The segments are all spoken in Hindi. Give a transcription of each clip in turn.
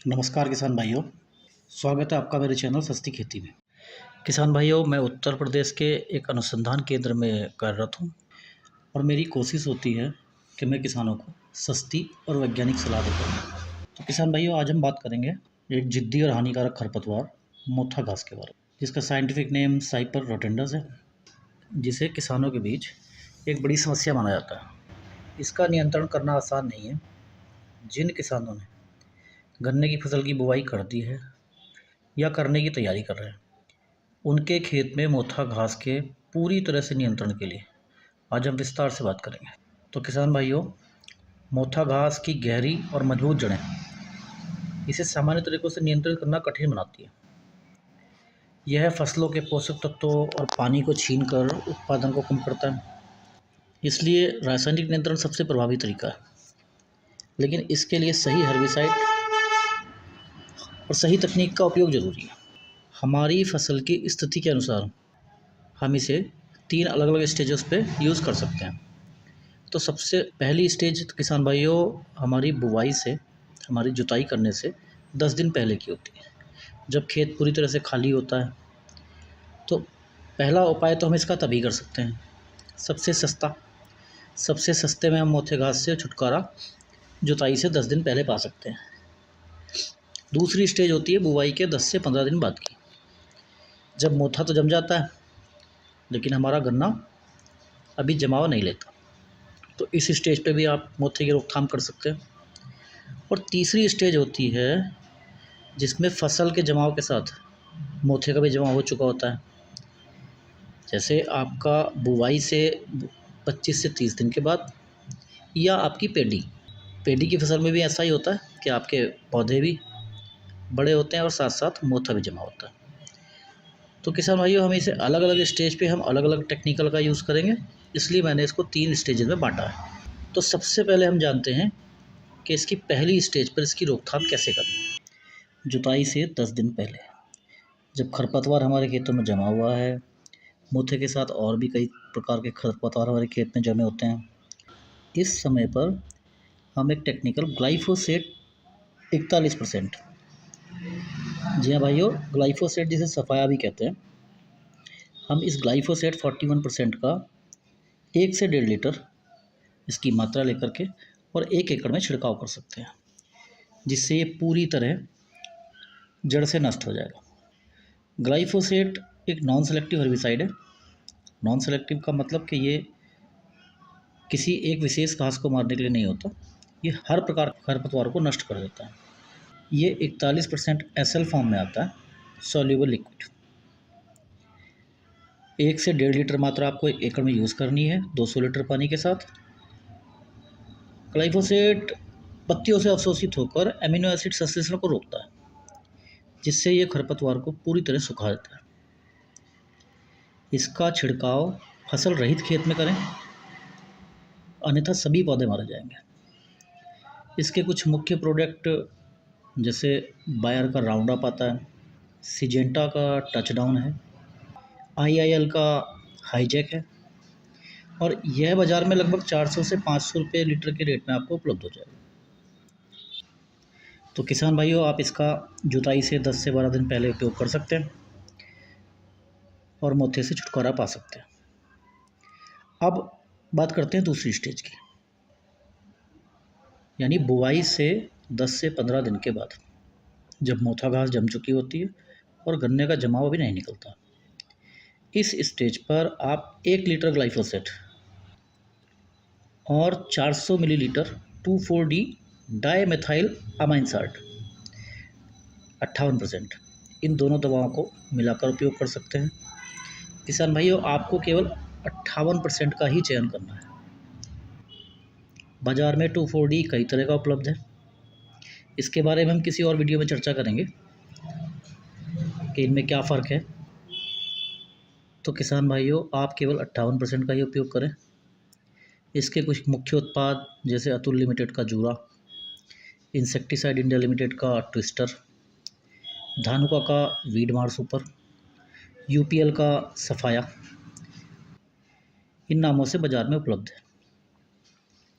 नमस्कार किसान भाइयों। स्वागत है आपका मेरे चैनल सस्ती खेती में। किसान भाइयों, मैं उत्तर प्रदेश के एक अनुसंधान केंद्र में कार्यरत हूँ और मेरी कोशिश होती है कि मैं किसानों को सस्ती और वैज्ञानिक सलाह दे पाऊँ। तो किसान भाइयों, आज हम बात करेंगे एक जिद्दी और हानिकारक खरपतवार मोथा घास के बारे में, जिसका साइंटिफिक नेम साइपर रोटेंडस है, जिसे किसानों के बीच एक बड़ी समस्या माना जाता है। इसका नियंत्रण करना आसान नहीं है। जिन किसानों ने गन्ने की फसल की बुवाई कर दी है या करने की तैयारी कर रहे हैं, उनके खेत में मोथा घास के पूरी तरह से नियंत्रण के लिए आज हम विस्तार से बात करेंगे। तो किसान भाइयों, मोथा घास की गहरी और मजबूत जड़ें इसे सामान्य तरीकों से नियंत्रित करना कठिन बनाती है। यह फसलों के पोषक तत्वों और पानी को छीनकर उत्पादन को कम करता है। इसलिए रासायनिक नियंत्रण सबसे प्रभावी तरीका है, लेकिन इसके लिए सही हर्बिसाइड और सही तकनीक का उपयोग जरूरी है। हमारी फसल की स्थिति के अनुसार हम इसे 3 अलग-अलग स्टेजेस पे यूज़ कर सकते हैं। तो सबसे पहली स्टेज किसान भाइयों, हमारी बुवाई से, हमारी जुताई करने से 10 दिन पहले की होती है, जब खेत पूरी तरह से खाली होता है। तो पहला उपाय तो हम इसका तभी कर सकते हैं, सबसे सस्ते में हम मोथे घास से छुटकारा जुताई से 10 दिन पहले पा सकते हैं। दूसरी स्टेज होती है बुवाई के 10 से 15 दिन बाद की, जब मोथा तो जम जाता है लेकिन हमारा गन्ना अभी जमाव नहीं लेता। तो इस स्टेज पे भी आप मोथे की रोकथाम कर सकते हैं। और तीसरी स्टेज होती है जिसमें फसल के जमाव के साथ मोथे का भी जमाव हो चुका होता है। जैसे आपका बुवाई से 25 से 30 दिन के बाद, या आपकी पेडी की फसल में भी ऐसा ही होता है कि आपके पौधे भी बड़े होते हैं और साथ साथ मोथा भी जमा होता है। तो किसान भाइयों, हम इसे अलग अलग स्टेज पे हम अलग अलग टेक्निकल का यूज़ करेंगे, इसलिए मैंने इसको 3 स्टेजेस में बांटा है। तो सबसे पहले हम जानते हैं कि इसकी पहली स्टेज पर इसकी रोकथाम कैसे करनी। जुताई से 10 दिन पहले, जब खरपतवार हमारे खेतों में जमा हुआ है, मोथे के साथ और भी कई प्रकार के खरपतवार हमारे खेत में जमे होते हैं, इस समय पर हम एक टेक्निकल ग्लाइफोसेट 41%, जी हाँ भाइयों, ग्लाइफोसेट जिसे सफाया भी कहते हैं, हम इस ग्लाइफोसेट 41% का 1 से 1.5 लीटर इसकी मात्रा लेकर के और 1 एकड़ में छिड़काव कर सकते हैं, जिससे ये पूरी तरह जड़ से नष्ट हो जाएगा। ग्लाइफोसेट एक नॉन सेलेक्टिव हर्बिसाइड है। नॉन सेलेक्टिव का मतलब कि ये किसी एक विशेष घास को मारने के लिए नहीं होता, ये हर प्रकार के खरपतवार को नष्ट कर देता है। ये 41% एसएल फॉर्म में आता है, सॉल्युबल लिक्विड। 1 से 1.5 लीटर मात्रा आपको 1 एकड़ में यूज़ करनी है 200 लीटर पानी के साथ। ग्लाइफोसेट पत्तियों से अवशोषित होकर एमिनो एसिड संश्लेषण को रोकता है, जिससे ये खरपतवार को पूरी तरह सुखा देता है। इसका छिड़काव फसल रहित खेत में करें, अन्यथा सभी पौधे मारे जाएंगे। इसके कुछ मुख्य प्रोडक्ट जैसे बायर का राउंड अप आता है, सिजेंटा का टचडाउन है, आईआईएल का हाईजैक है, और यह बाज़ार में लगभग 400 से 500 रुपये लीटर के रेट में आपको उपलब्ध हो जाएगा। तो किसान भाइयों, आप इसका जुताई से 10 से 12 दिन पहले उपयोग कर सकते हैं और मोथे से छुटकारा पा सकते हैं। अब बात करते हैं दूसरी स्टेज की, यानी बुवाई से 10 से 15 दिन के बाद, जब मोथा घास जम चुकी होती है और गन्ने का जमाव अभी नहीं निकलता। इस स्टेज पर आप 1 लीटर ग्लाइफोसेट और 400 millilitre 2,4-D dimethyl amine salt 58%, इन दोनों दवाओं को मिलाकर उपयोग कर सकते हैं। किसान भाइयों, आपको केवल 58% का ही चयन करना है। बाज़ार में 2,4-D कई तरह का उपलब्ध है, इसके बारे में हम किसी और वीडियो में चर्चा करेंगे कि इनमें क्या फ़र्क है। तो किसान भाइयों, आप केवल 58% का ही उपयोग करें। इसके कुछ मुख्य उत्पाद जैसे अतुल लिमिटेड का जूरा, इंसेक्टिसाइड इंडिया लिमिटेड का ट्विस्टर, धानुका का वीडमार सुपर, यूपीएल का सफाया, इन नामों से बाज़ार में उपलब्ध है।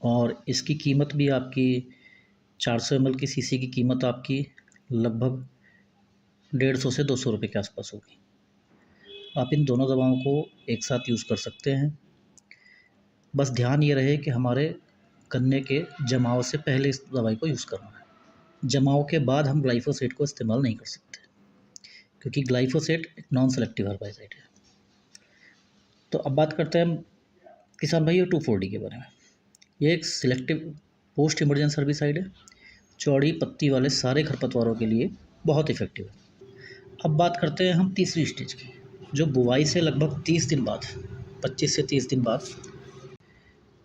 और इसकी कीमत भी आपकी 400 ml की सीसी की कीमत आपकी लगभग 150 से 200 रुपये के आसपास होगी। आप इन दोनों दवाओं को एक साथ यूज़ कर सकते हैं। बस ध्यान ये रहे कि हमारे गन्ने के जमाव से पहले इस दवाई को यूज़ करना है। जमाव के बाद हम ग्लाइफोसेट को इस्तेमाल नहीं कर सकते, क्योंकि ग्लाइफोसेट एक नॉन सेलेक्टिव हर्बाइसाइड है। तो अब बात करते हैं हम किसान भाई 2,4-D के बारे में। ये एक सिलेक्टिव पोस्ट इमरजेंसी हर्बिसाइड है। चौड़ी पत्ती वाले सारे खरपतवारों के लिए बहुत इफेक्टिव है। अब बात करते हैं हम तीसरी स्टेज की, जो बुवाई से लगभग 30 दिन बाद, 25 से 30 दिन बाद,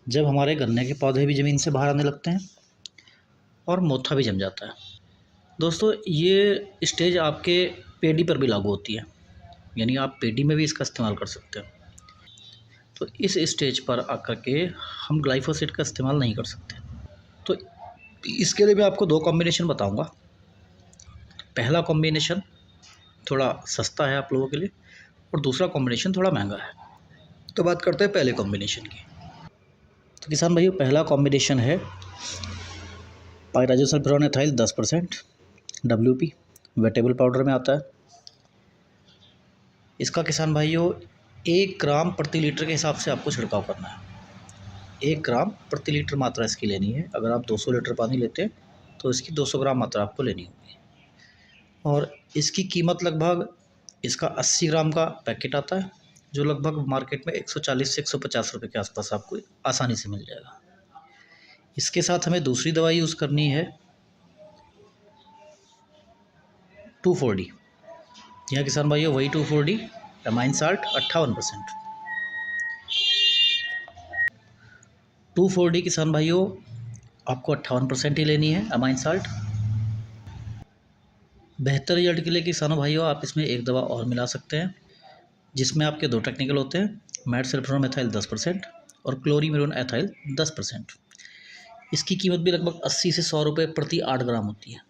जब हमारे गन्ने के पौधे भी ज़मीन से बाहर आने लगते हैं और मोथा भी जम जाता है। दोस्तों, ये स्टेज आपके पेडी पर भी लागू होती है, यानी आप पेडी में भी इसका इस्तेमाल कर सकते हैं। तो इस स्टेज पर आकर के हम ग्लाइफोसेट का इस्तेमाल नहीं कर सकते। तो इसके लिए मैं आपको 2 कॉम्बिनेशन बताऊंगा। पहला कॉम्बिनेशन थोड़ा सस्ता है आप लोगों के लिए, और दूसरा कॉम्बिनेशन थोड़ा महंगा है। तो बात करते हैं पहले कॉम्बिनेशन की। तो किसान भाइयों, पहला कॉम्बिनेशन है पाइराजोसल्फेरॉन एथाइल 10% WP, वेटेबल पाउडर में आता है। इसका किसान भाइयों 1 ग्राम प्रति लीटर के हिसाब से आपको छिड़काव करना है। 1 ग्राम प्रति लीटर मात्रा इसकी लेनी है। अगर आप 200 लीटर पानी लेते हैं तो इसकी 200 ग्राम मात्रा आपको लेनी होगी। और इसकी कीमत लगभग, इसका 80 ग्राम का पैकेट आता है, जो लगभग मार्केट में 140 से 150 रुपये के आसपास आपको आसानी से मिल जाएगा। इसके साथ हमें दूसरी दवाई यूज़ करनी है 2,4-D। यहाँ किसान भाइयों वही 2,4-D एमाइन साल्ट 58%। 2,4-D किसान भाइयों आपको 58% ही लेनी है एमाइन साल्ट। बेहतर रिजल्ट के लिए किसानों भाइयों आप इसमें एक दवा और मिला सकते हैं, जिसमें आपके 2 टेक्निकल होते हैं, मेटसल्फोन एथाइल 10% और क्लोरीमिरोन एथाइल 10%। इसकी कीमत भी लगभग 80 से 100 रुपये प्रति 8 ग्राम होती है।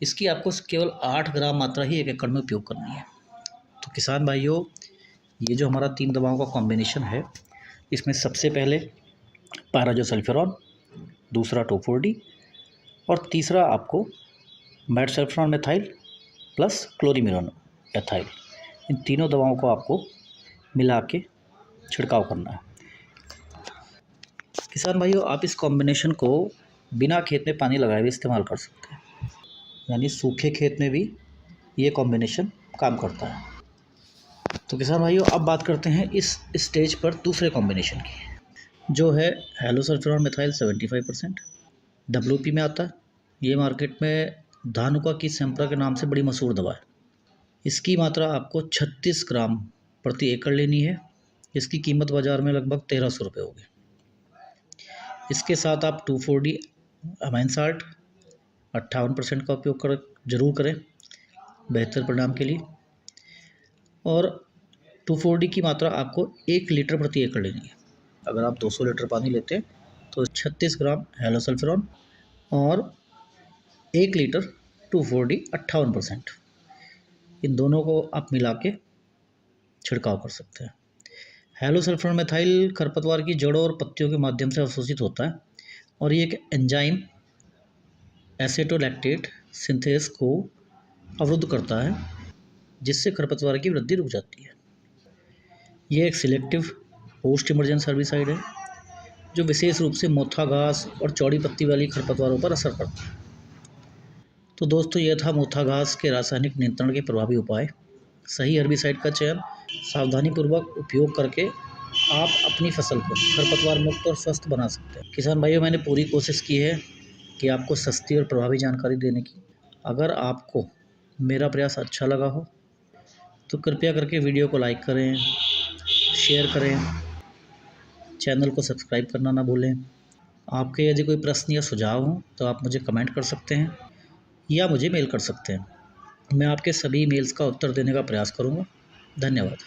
इसकी आपको केवल 8 ग्राम मात्रा ही 1 एकड़ में उपयोग करनी है। तो किसान भाइयों, ये जो हमारा 3 दवाओं का कॉम्बिनेशन है, इसमें सबसे पहले पाइराजोसल्फेरॉन, दूसरा 2,4-D और तीसरा आपको मेटसल्फोन एथाइल प्लस क्लोरीमिरोन एथाइल, इन तीनों दवाओं को आपको मिला के छिड़काव करना है। किसान भाइयों, आप इस कॉम्बिनेशन को बिना खेत में पानी लगाए भी इस्तेमाल कर सकते हैं, यानी सूखे खेत में भी ये कॉम्बिनेशन काम करता है। तो किसान भाइयों, अब बात करते हैं इस स्टेज पर दूसरे कॉम्बिनेशन की, जो है हेलोसल्फेरॉन मेथाइल 75%, WP में आता है। ये मार्केट में धानुका की सेम्प्रा के नाम से बड़ी मशहूर दवा है। इसकी मात्रा आपको 36 ग्राम प्रति एकड़ लेनी है। इसकी कीमत बाज़ार में लगभग 1,300 रुपये होगी। इसके साथ आप 2,4-D अमाइन साल्ट 58% का उपयोग जरूर करें बेहतर परिणाम के लिए। और 2,4-D की मात्रा आपको 1 लीटर प्रति एकड़ लेनी है। अगर आप 200 लीटर पानी लेते हैं तो 36 ग्राम हेलोसल्फेरॉन और 1 लीटर 2,4-D 58%, इन दोनों को आप मिला के छिड़काव कर सकते हैं। हेलोसल्फेरॉन मेथाइल खरपतवार की जड़ों और पत्तियों के माध्यम से अवशोषित होता है, और ये एक एंजाइम एसेटोलैक्टेट सिंथेस को अवरुद्ध करता है, जिससे खरपतवार की वृद्धि रुक जाती है। ये एक सिलेक्टिव पोस्ट इमरजेंसी हर्बिसाइड है, जो विशेष रूप से मोथा घास और चौड़ी पत्ती वाली खरपतवारों पर असर करता है। तो दोस्तों, यह था मोथा घास के रासायनिक नियंत्रण के प्रभावी उपाय। सही हर्बिसाइड का चयन सावधानीपूर्वक उपयोग करके आप अपनी फसल को खरपतवार मुक्त और स्वस्थ बना सकते हैं। किसान भाइयों, मैंने पूरी कोशिश की है कि आपको सस्ती और प्रभावी जानकारी देने की। अगर आपको मेरा प्रयास अच्छा लगा हो तो कृपया करके वीडियो को लाइक करें, शेयर करें, चैनल को सब्सक्राइब करना ना भूलें। आपके यदि कोई प्रश्न या सुझाव हो तो आप मुझे कमेंट कर सकते हैं या मुझे मेल कर सकते हैं। मैं आपके सभी मेल्स का उत्तर देने का प्रयास करूँगा। धन्यवाद।